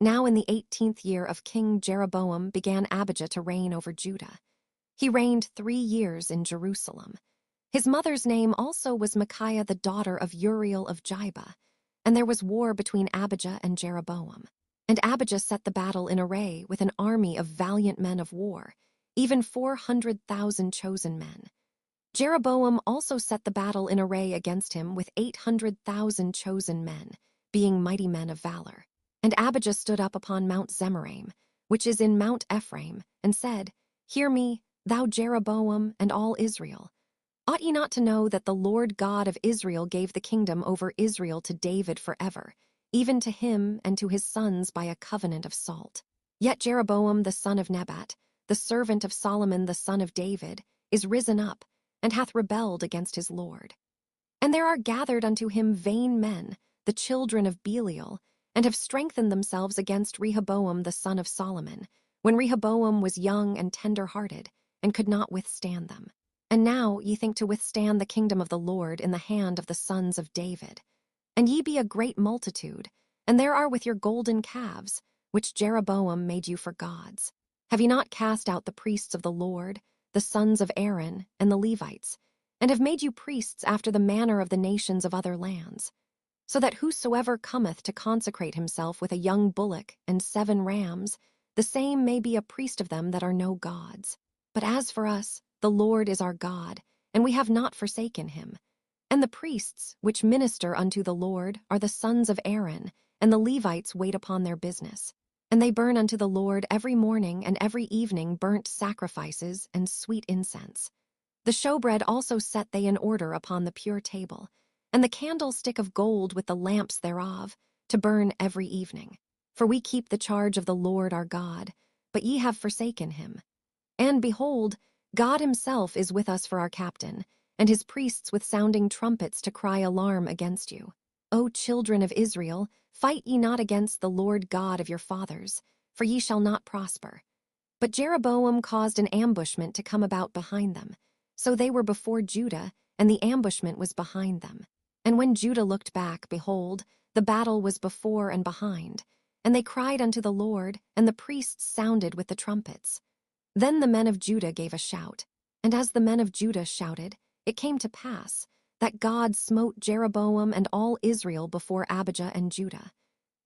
Now in the 18th year of King Jeroboam began Abijah to reign over Judah. He reigned 3 years in Jerusalem. His mother's name also was Micaiah the daughter of Uriel of Jibah, and there was war between Abijah and Jeroboam. And Abijah set the battle in array with an army of valiant men of war, even 400,000 chosen men. Jeroboam also set the battle in array against him with 800,000 chosen men, being mighty men of valor. And Abijah stood up upon Mount Zemaraim, which is in Mount Ephraim, and said, Hear me, thou Jeroboam and all Israel. Ought ye not to know that the Lord God of Israel gave the kingdom over Israel to David forever, even to him and to his sons by a covenant of salt? Yet Jeroboam the son of Nebat, the servant of Solomon the son of David, is risen up, and hath rebelled against his Lord. And there are gathered unto him vain men, the children of Belial, and have strengthened themselves against Rehoboam the son of Solomon, when Rehoboam was young and tender-hearted, and could not withstand them. And now ye think to withstand the kingdom of the Lord in the hand of the sons of David. And ye be a great multitude, and there are with your golden calves, which Jeroboam made you for gods. Have ye not cast out the priests of the Lord, the sons of Aaron, and the Levites, and have made you priests after the manner of the nations of other lands? So that whosoever cometh to consecrate himself with a young bullock and 7 rams, the same may be a priest of them that are no gods. But as for us, the Lord is our God, and we have not forsaken him. And the priests, which minister unto the Lord, are the sons of Aaron, and the Levites wait upon their business. And they burn unto the Lord every morning and every evening burnt sacrifices and sweet incense. The showbread also set they in order upon the pure table, and the candlestick of gold with the lamps thereof, to burn every evening. For we keep the charge of the Lord our God, but ye have forsaken him. And behold, God himself is with us for our captain, and his priests with sounding trumpets to cry alarm against you. O children of Israel, fight ye not against the Lord God of your fathers, for ye shall not prosper. But Jeroboam caused an ambushment to come about behind them. So they were before Judah, and the ambushment was behind them. And when Judah looked back, behold, the battle was before and behind. And they cried unto the Lord, and the priests sounded with the trumpets. Then the men of Judah gave a shout, and as the men of Judah shouted, it came to pass that God smote Jeroboam and all Israel before Abijah and Judah.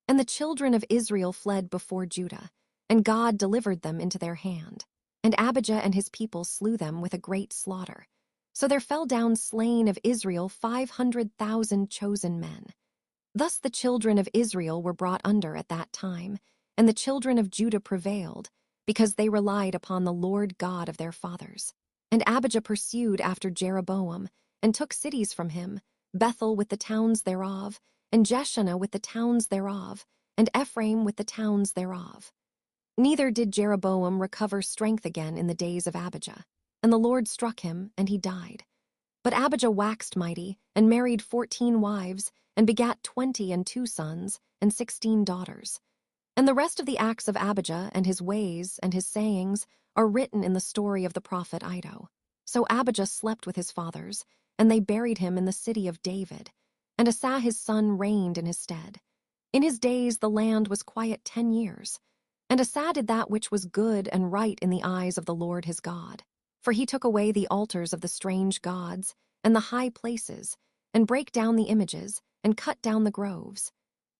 And the children of Israel fled before Judah, and God delivered them into their hand. And Abijah and his people slew them with a great slaughter. So there fell down slain of Israel 500,000 chosen men. Thus the children of Israel were brought under at that time, and the children of Judah prevailed, because they relied upon the Lord God of their fathers. And Abijah pursued after Jeroboam, and took cities from him, Bethel with the towns thereof, and Jeshanah with the towns thereof, and Ephraim with the towns thereof. Neither did Jeroboam recover strength again in the days of Abijah, and the Lord struck him, and he died. But Abijah waxed mighty, and married 14 wives, and begat 22 sons, and 16 daughters. And the rest of the acts of Abijah, and his ways, and his sayings, are written in the story of the prophet Iddo. So Abijah slept with his fathers, and they buried him in the city of David. And Asa his son reigned in his stead. In his days the land was quiet 10 years. And Asa did that which was good and right in the eyes of the Lord his God. For he took away the altars of the strange gods, and the high places, and brake down the images, and cut down the groves,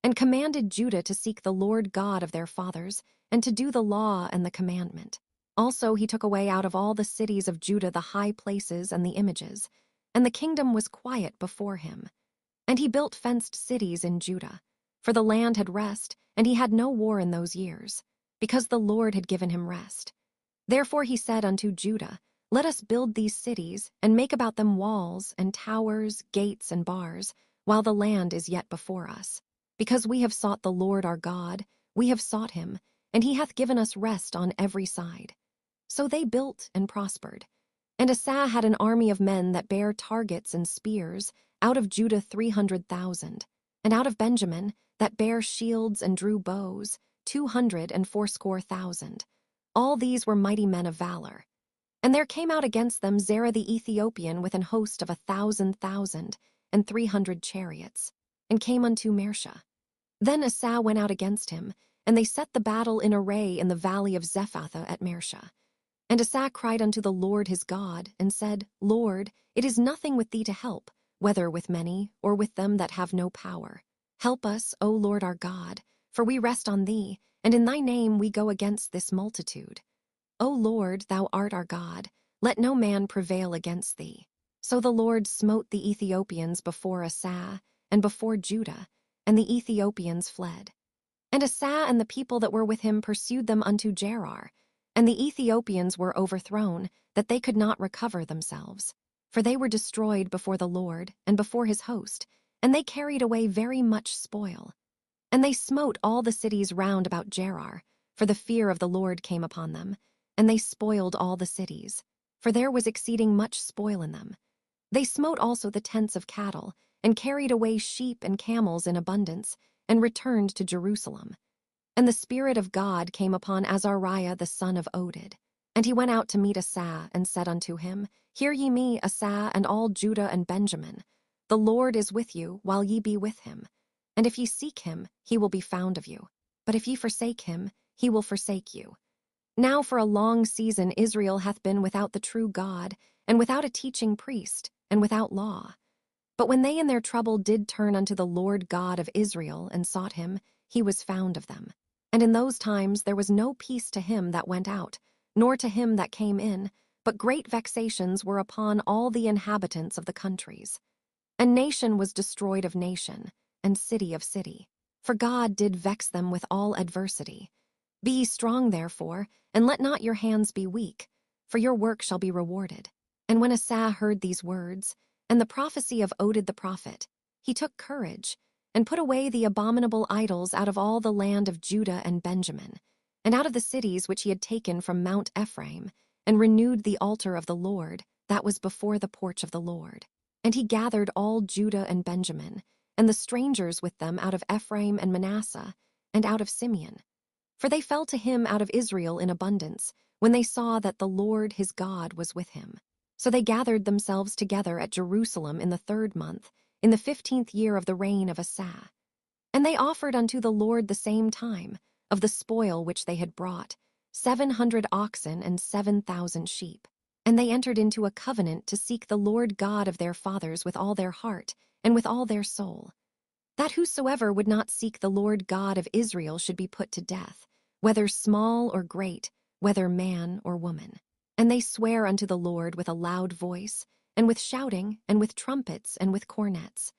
and commanded Judah to seek the Lord God of their fathers, and to do the law and the commandment. Also he took away out of all the cities of Judah the high places and the images, and the kingdom was quiet before him. And he built fenced cities in Judah, for the land had rest, and he had no war in those years, because the Lord had given him rest. Therefore he said unto Judah, Let us build these cities, and make about them walls, and towers, gates, and bars, while the land is yet before us. Because we have sought the Lord our God, we have sought him, and he hath given us rest on every side. So they built and prospered. And Asa had an army of men that bare targets and spears, out of Judah 300,000, and out of Benjamin, that bare shields and drew bows, 280,000. All these were mighty men of valor. And there came out against them Zerah the Ethiopian with an host of 1,000,000, and 300 chariots, and came unto Mersha. Then Asa went out against him, and they set the battle in array in the valley of Zephathah at Mersha. And Asa cried unto the Lord his God, and said, Lord, it is nothing with thee to help, whether with many, or with them that have no power. Help us, O Lord our God, for we rest on thee, and in thy name we go against this multitude. O Lord, thou art our God, let no man prevail against thee. So the Lord smote the Ethiopians before Asa, and before Judah, and the Ethiopians fled. And Asa and the people that were with him pursued them unto Gerar, and the Ethiopians were overthrown, that they could not recover themselves. For they were destroyed before the Lord, and before his host, and they carried away very much spoil. And they smote all the cities round about Gerar, for the fear of the Lord came upon them, and they spoiled all the cities, for there was exceeding much spoil in them. They smote also the tents of cattle, and carried away sheep and camels in abundance, and returned to Jerusalem. And the Spirit of God came upon Azariah the son of Oded. And he went out to meet Asa, and said unto him, Hear ye me, Asa, and all Judah and Benjamin. The Lord is with you, while ye be with him. And if ye seek him, he will be found of you. But if ye forsake him, he will forsake you. Now for a long season Israel hath been without the true God, and without a teaching priest, and without law. But when they in their trouble did turn unto the Lord God of Israel, and sought him, he was found of them. And in those times there was no peace to him that went out, nor to him that came in, but great vexations were upon all the inhabitants of the countries. And nation was destroyed of nation, and city of city. For God did vex them with all adversity. Be ye strong therefore, and let not your hands be weak, for your work shall be rewarded. And when Asa heard these words, and the prophecy of Oded the prophet, he took courage, and put away the abominable idols out of all the land of Judah and Benjamin, and out of the cities which he had taken from Mount Ephraim, and renewed the altar of the Lord, that was before the porch of the Lord. And he gathered all Judah and Benjamin, and the strangers with them out of Ephraim and Manasseh, and out of Simeon. For they fell to him out of Israel in abundance, when they saw that the Lord his God was with him. So they gathered themselves together at Jerusalem in the 3rd month, in the 15th year of the reign of Asa. And they offered unto the Lord the same time, of the spoil which they had brought, 700 oxen and 7,000 sheep. And they entered into a covenant to seek the Lord God of their fathers with all their heart, and with all their soul, that whosoever would not seek the Lord God of Israel should be put to death, whether small or great, whether man or woman. And they swear unto the Lord with a loud voice, and with shouting, and with trumpets, and with cornets.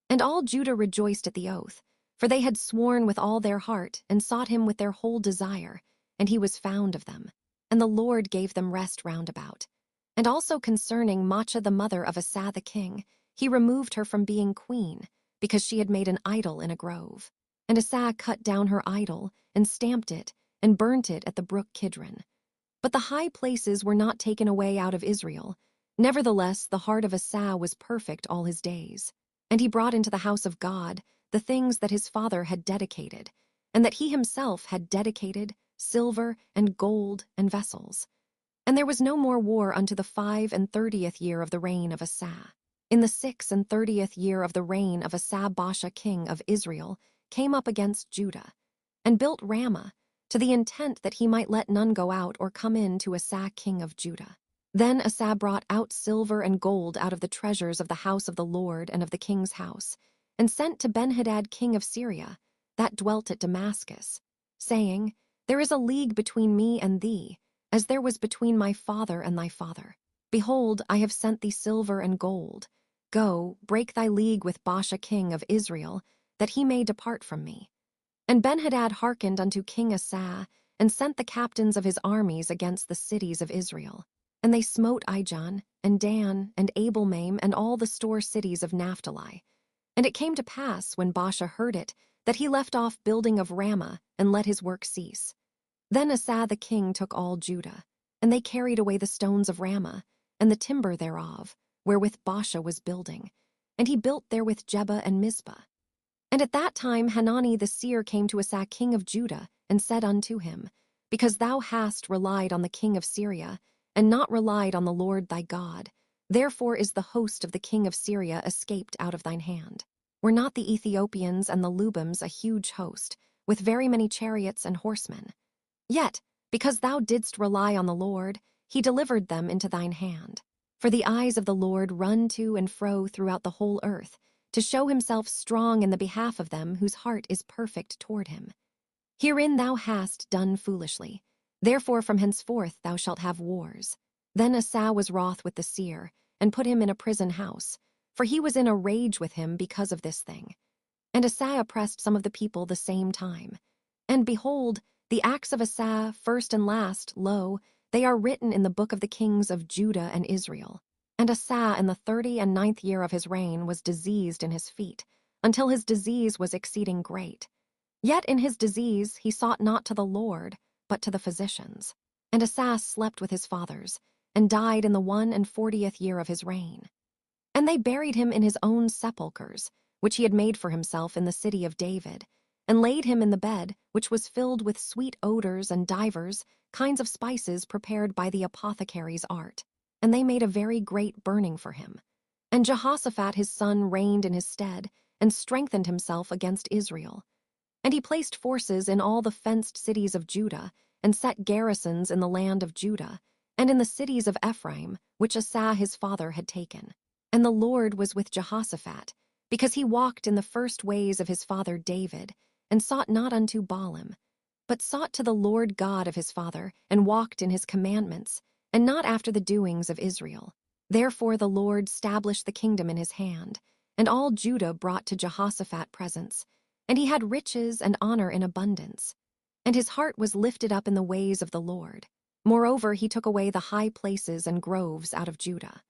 And all Judah rejoiced at the oath, for they had sworn with all their heart, and sought him with their whole desire, and he was found of them. And the Lord gave them rest round about. And also concerning Maachah the mother of Asa the king, he removed her from being queen, because she had made an idol in a grove. And Asa cut down her idol, and stamped it, and burnt it at the brook Kidron. But the high places were not taken away out of Israel. Nevertheless, the heart of Asa was perfect all his days. And he brought into the house of God the things that his father had dedicated, and that he himself had dedicated, silver and gold and vessels. And there was no more war unto the 35th year of the reign of Asa. In the 36th year of the reign of Asa, Baasha king of Israel came up against Judah, and built Ramah, to the intent that he might let none go out or come in to Asa king of Judah. Then Asa brought out silver and gold out of the treasures of the house of the Lord and of the king's house, and sent to Benhadad king of Syria, that dwelt at Damascus, saying, There is a league between me and thee, as there was between my father and thy father. Behold, I have sent thee silver and gold. Go, break thy league with Baasha king of Israel, that he may depart from me. And Benhadad hearkened unto King Asa, and sent the captains of his armies against the cities of Israel. And they smote Ijon, and Dan, and Abelmaim, and all the store cities of Naphtali. And it came to pass, when Baasha heard it, that he left off building of Ramah, and let his work cease. Then Asa the king took all Judah, and they carried away the stones of Ramah, and the timber thereof, wherewith Baasha was building, and he built therewith Jebah and Mizpah. And at that time Hanani the seer came to Asa king of Judah, and said unto him, Because thou hast relied on the king of Syria, and not relied on the Lord thy God, therefore is the host of the king of Syria escaped out of thine hand. Were not the Ethiopians and the Lubims a huge host, with very many chariots and horsemen. Yet, because thou didst rely on the Lord, he delivered them into thine hand. For the eyes of the Lord run to and fro throughout the whole earth, to show himself strong in the behalf of them whose heart is perfect toward him. Herein thou hast done foolishly. Therefore from henceforth thou shalt have wars. Then Asa was wroth with the seer, and put him in a prison house, for he was in a rage with him because of this thing. And Asa oppressed some of the people the same time. And behold, the acts of Asa, first and last, lo, they are written in the book of the kings of Judah and Israel. And Asa in the 39th year of his reign was diseased in his feet, until his disease was exceeding great. Yet in his disease he sought not to the Lord, but to the physicians. And Asa slept with his fathers, and died in the 41st year of his reign. And they buried him in his own sepulchres, which he had made for himself in the city of David, and laid him in the bed, which was filled with sweet odors and divers kinds of spices prepared by the apothecary's art. And they made a very great burning for him. And Jehoshaphat his son reigned in his stead, and strengthened himself against Israel. And he placed forces in all the fenced cities of Judah, and set garrisons in the land of Judah, and in the cities of Ephraim, which Asa his father had taken. And the Lord was with Jehoshaphat, because he walked in the first ways of his father David, and sought not unto Baalim, but sought to the Lord God of his father, and walked in his commandments, and not after the doings of Israel. Therefore the Lord stablished the kingdom in his hand, and all Judah brought to Jehoshaphat presents, and he had riches and honor in abundance. And his heart was lifted up in the ways of the Lord. Moreover, he took away the high places and groves out of Judah.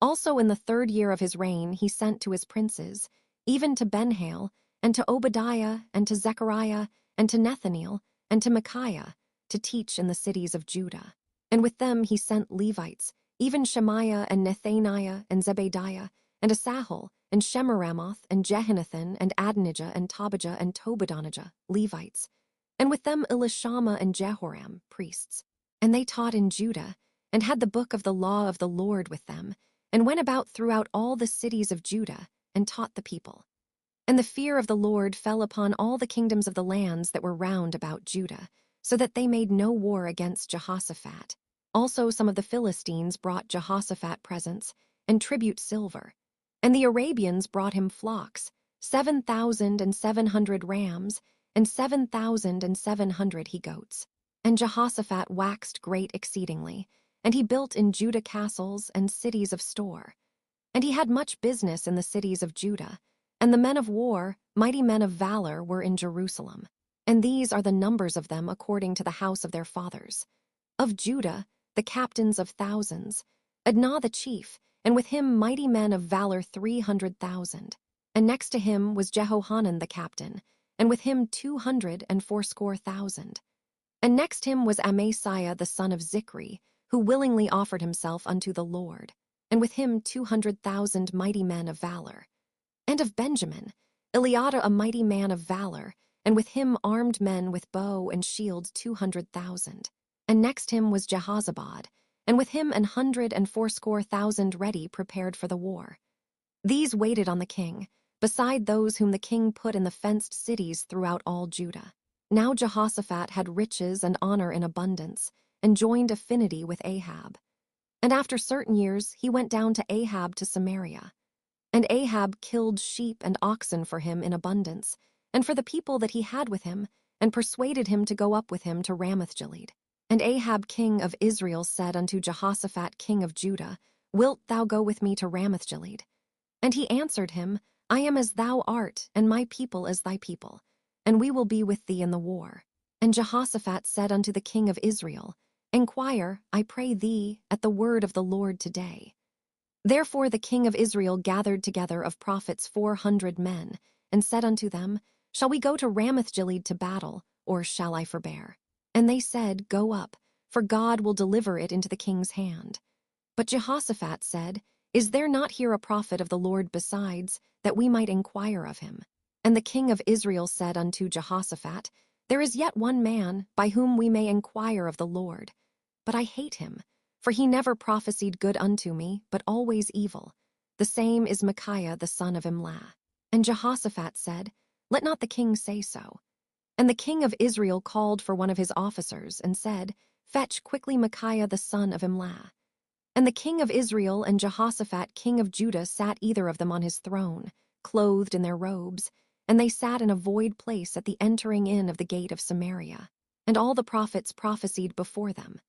Also in the 3rd year of his reign he sent to his princes, even to Benhail, and to Obadiah, and to Zechariah, and to Nethaneel, and to Micaiah, to teach in the cities of Judah. And with them he sent Levites, even Shemaiah, and Nethaniah, and Zebediah, and Asahel, and Shemiramoth, and Jehonathan, and Adonijah, and Tobijah, and Tobadonijah, Levites. And with them Elishama and Jehoram, priests. And they taught in Judah, and had the book of the law of the Lord with them, and went about throughout all the cities of Judah, and taught the people. And the fear of the Lord fell upon all the kingdoms of the lands that were round about Judah, so that they made no war against Jehoshaphat. Also some of the Philistines brought Jehoshaphat presents, and tribute silver. And the Arabians brought him flocks, 7,700 rams, and 7,700 he-goats. And Jehoshaphat waxed great exceedingly, and he built in Judah castles and cities of store. And he had much business in the cities of Judah, and the men of war, mighty men of valor, were in Jerusalem. And these are the numbers of them according to the house of their fathers. Of Judah, the captains of thousands, Adnah the chief, and with him mighty men of valor 300,000. And next to him was Jehohanan the captain, and with him 280,000. And next him was Amasiah the son of Zichri, who willingly offered himself unto the Lord, and with him 200,000 mighty men of valor. And of Benjamin, Eliada a mighty man of valor, and with him armed men with bow and shield 200,000. And next him was Jehozabad, and with him 180,000 ready prepared for the war. These waited on the king, beside those whom the king put in the fenced cities throughout all Judah. Now Jehoshaphat had riches and honor in abundance, and joined affinity with Ahab. And after certain years he went down to Ahab to Samaria. And Ahab killed sheep and oxen for him in abundance, and for the people that he had with him, and persuaded him to go up with him to Ramoth-Gilead. And Ahab king of Israel said unto Jehoshaphat king of Judah, Wilt thou go with me to Ramoth-Gilead? And he answered him, I am as thou art, and my people as thy people, and we will be with thee in the war. And Jehoshaphat said unto the king of Israel, Enquire, I pray thee, at the word of the Lord today. Therefore the king of Israel gathered together of prophets 400 men, and said unto them, Shall we go to Ramoth-Gilead to battle, or shall I forbear? And they said, Go up, for God will deliver it into the king's hand. But Jehoshaphat said, Is there not here a prophet of the Lord besides, that we might inquire of him? And the king of Israel said unto Jehoshaphat, There is yet one man, by whom we may inquire of the Lord. But I hate him, for he never prophesied good unto me, but always evil. The same is Micaiah the son of Imlah. And Jehoshaphat said, Let not the king say so. And the king of Israel called for one of his officers and said, "Fetch quickly Micaiah the son of Imlah." And the king of Israel and Jehoshaphat king of Judah sat either of them on his throne, clothed in their robes, and they sat in a void place at the entering in of the gate of Samaria. And all the prophets prophesied before them.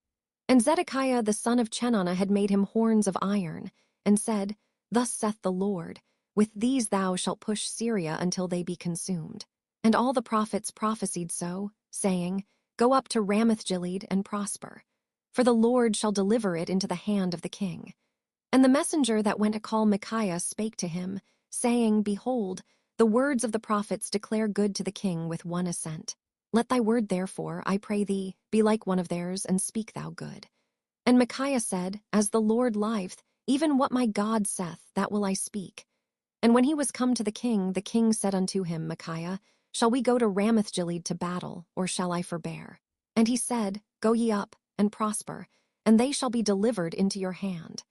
And Zedekiah the son of Chenaanah had made him horns of iron, and said, "Thus saith the Lord, with these thou shalt push Syria until they be consumed." And all the prophets prophesied so, saying, "Go up to Ramoth-Gilead and prosper, for the Lord shall deliver it into the hand of the king." And the messenger that went to call Micaiah spake to him, saying, "Behold, the words of the prophets declare good to the king with one assent. Let thy word therefore, I pray thee, be like one of theirs, and speak thou good." And Micaiah said, "As the Lord liveth, even what my God saith, that will I speak." And when he was come to the king said unto him, "Micaiah, shall we go to Ramoth-Gilead to battle, or shall I forbear?" And he said, "Go ye up, and prosper, and they shall be delivered into your hand."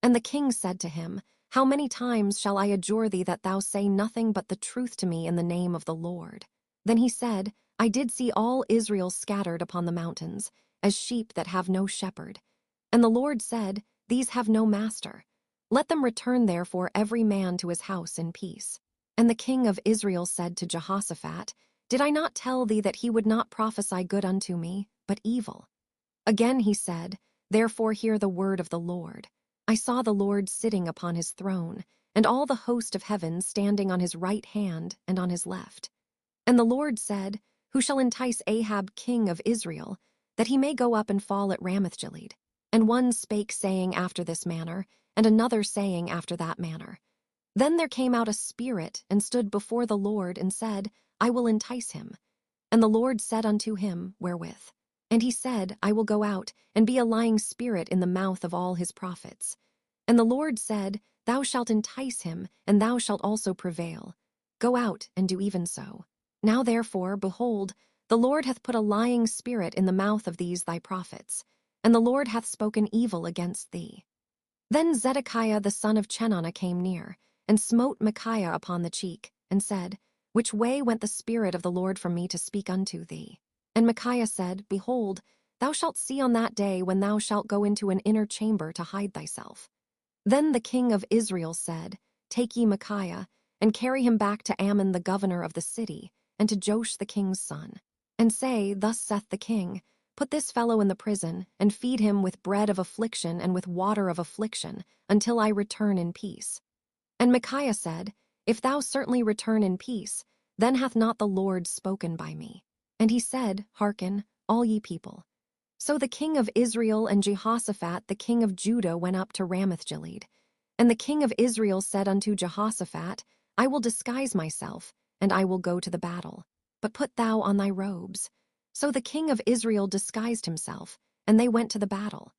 And the king said to him, "How many times shall I adjure thee that thou say nothing but the truth to me in the name of the Lord?" Then he said, "I did see all Israel scattered upon the mountains, as sheep that have no shepherd. And the Lord said, These have no master. Let them return therefore every man to his house in peace." And the king of Israel said to Jehoshaphat, "Did I not tell thee that he would not prophesy good unto me, but evil?" Again he said, "Therefore hear the word of the Lord. I saw the Lord sitting upon his throne, and all the host of heaven standing on his right hand and on his left. And the Lord said, Who shall entice Ahab king of Israel, that he may go up and fall at Ramoth-Gilead? And one spake, saying after this manner, and another saying after that manner. Then there came out a spirit, and stood before the Lord, and said, I will entice him. And the Lord said unto him, Wherewith? And he said, I will go out, and be a lying spirit in the mouth of all his prophets. And the Lord said, Thou shalt entice him, and thou shalt also prevail. Go out, and do even so. Now therefore, behold, the Lord hath put a lying spirit in the mouth of these thy prophets, and the Lord hath spoken evil against thee. Then Zedekiah the son of Chenaanah came near, and smote Micaiah upon the cheek, and said, Which way went the Spirit of the Lord from me to speak unto thee? And Micaiah said, Behold, thou shalt see on that day when thou shalt go into an inner chamber to hide thyself. Then the king of Israel said, Take ye Micaiah, and carry him back to Ammon the governor of the city, and to Joash the king's son. And say, Thus saith the king, Put this fellow in the prison, and feed him with bread of affliction and with water of affliction, until I return in peace. And Micaiah said, If thou certainly return in peace, then hath not the Lord spoken by me. And he said, Hearken, all ye people. So the king of Israel and Jehoshaphat the king of Judah went up to Ramoth-Gilead. And the king of Israel said unto Jehoshaphat, I will disguise myself, and I will go to the battle. But put thou on thy robes. So the king of Israel disguised himself, and they went to the battle.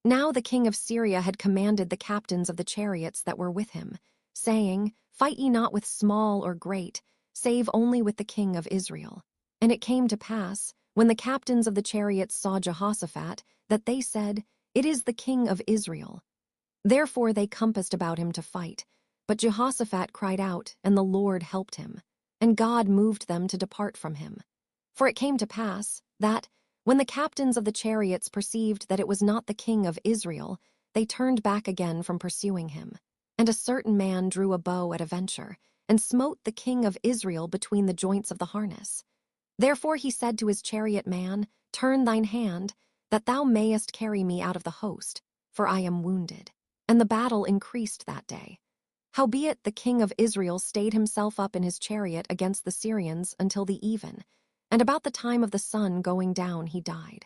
Now the king of Syria had commanded the captains of the chariots that were with him, saying, Fight ye not with small or great, save only with the king of Israel. And it came to pass, when the captains of the chariots saw Jehoshaphat, that they said, It is the king of Israel. Therefore they compassed about him to fight. But Jehoshaphat cried out, and the Lord helped him. And God moved them to depart from him. For it came to pass, that, when the captains of the chariots perceived that it was not the king of Israel, they turned back again from pursuing him. And a certain man drew a bow at a venture, and smote the king of Israel between the joints of the harness. Therefore he said to his chariot man, Turn thine hand, that thou mayest carry me out of the host, for I am wounded. And the battle increased that day. Howbeit the king of Israel stayed himself up in his chariot against the Syrians until the even, and about the time of the sun going down he died.